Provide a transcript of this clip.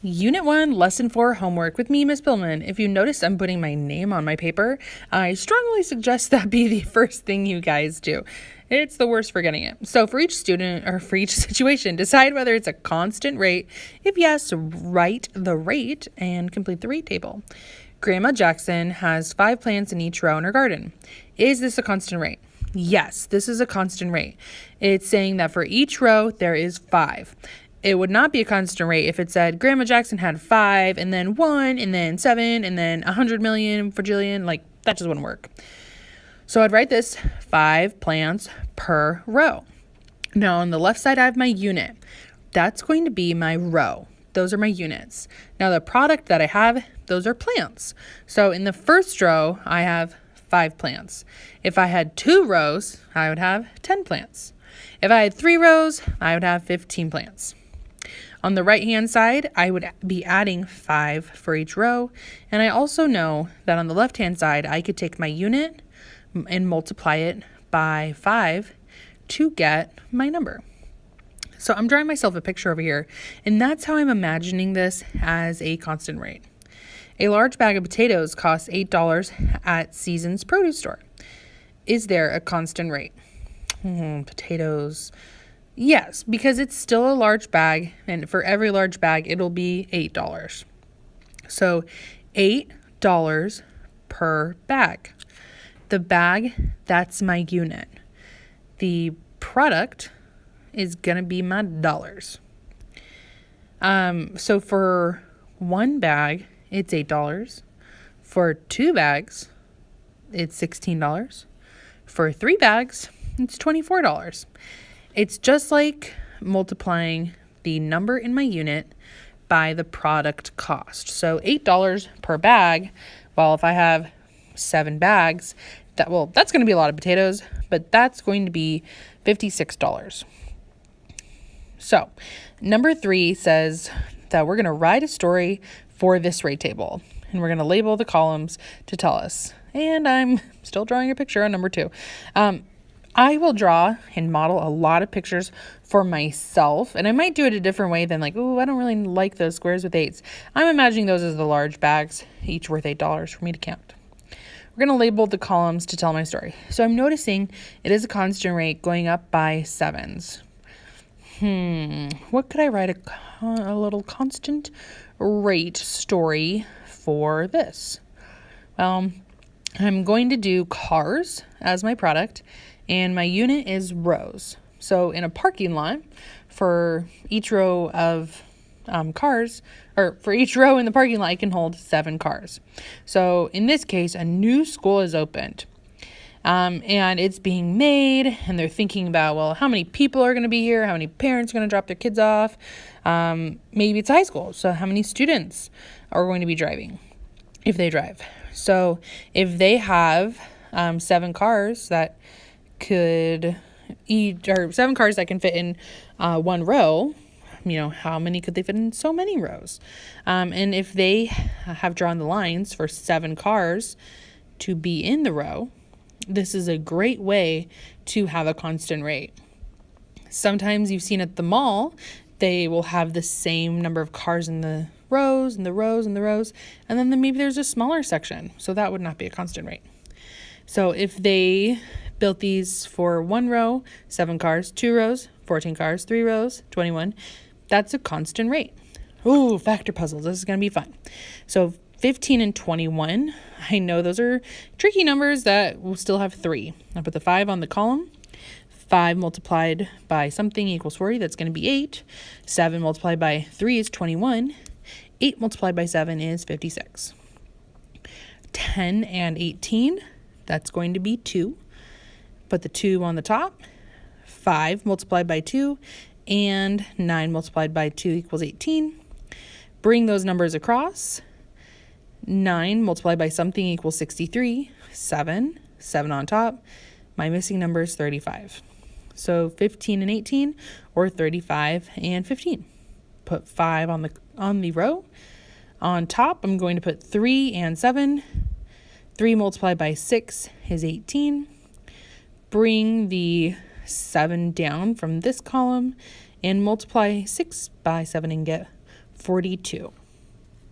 Unit 1, Lesson 4 homework with me, Miss Pillman. If you notice I'm putting my name on my paper, I strongly suggest that be the first thing you guys do. It's the worst for getting it. So for each student or for each situation, decide whether it's a constant rate. If yes, write the rate and complete the rate table. Grandma Jackson has 5 plants in each row in her garden. Is this a constant rate? Yes, this is a constant rate. It's saying that for each row, there is 5. It would not be a constant rate if it said Grandma Jackson had 5 and then 1 and then 7 and then 100 million for Jillian. Like, that just wouldn't work. So I'd write this 5 plants per row. Now on the left side, I have my unit. That's going to be my row. Those are my units. Now the product that I have, those are plants. So in the first row, I have 5 plants. If I had 2 rows, I would have 10 plants. If I had 3 rows, I would have 15 plants. On the right-hand side, I would be adding 5 for each row. And I also know that on the left-hand side, I could take my unit and multiply it by 5 to get my number. So I'm drawing myself a picture over here, and that's how I'm imagining this as a constant rate. A large bag of potatoes costs $8 at Seasons Produce Store. Is there a constant rate? Potatoes. Yes, because it's still a large bag, and for every large bag, it'll be $8. So $8 per bag. The bag, that's my unit. The product is going to be my dollars. So for 1 bag, it's $8. For 2 bags, it's $16. For 3 bags, it's $24. It's just like multiplying the number in my unit by the product cost. So $8 per bag. Well, if I have 7 bags, that's going to be a lot of potatoes, but that's going to be $56. So number 3 says that we're going to write a story for this rate table, and we're going to label the columns to tell us. And I'm still drawing a picture on number 2. I will draw and model a lot of pictures for myself, and I might do it a different way than like, I don't really like those squares with 8s. I'm imagining those as the large bags, each worth $8 for me to count. We're going to label the columns to tell my story. So I'm noticing it is a constant rate going up by 7s. What could I write a little constant rate story for this? Well, I'm going to do cars as my product, and my unit is rows. So in a parking lot, for each row of cars, or for each row in the parking lot, I can hold 7 cars. So in this case, a new school is opened. And it's being made, and they're thinking about, well, how many people are going to be here? How many parents are going to drop their kids off? Maybe it's high school, so how many students are going to be driving, if they drive? So if they have 7 cars that could or 7 cars that can fit in 1 row, how many could they fit in so many rows? And if they have drawn the lines for 7 cars to be in the row, this is a great way to have a constant rate. Sometimes you've seen at the mall, they will have the same number of cars in the rows and the rows and the rows, and then maybe there's a smaller section. So that would not be a constant rate. So if they built these for 1 row, 7 cars, 2 rows, 14 cars, 3 rows, 21, that's a constant rate. Ooh, factor puzzles. This is going to be fun. So 15 and 21, I know those are tricky numbers that will still have 3. I put the 5 on the column. 5 multiplied by something equals 40. That's going to be 8. 7 multiplied by 3 is 21. 8 multiplied by 7 is 56. 10 and 18, that's going to be 2. Put the 2 on the top. 5 multiplied by 2 and 9 multiplied by 2 equals 18. Bring those numbers across. 9 multiplied by something equals 63. 7 on top. My missing number is 35. So 15 and 18, or 35 and 15. Put 5 on the row. On top, I'm going to put 3 and 7. 3 multiplied by 6 is 18. Bring the 7 down from this column and multiply 6 by 7 and get 42.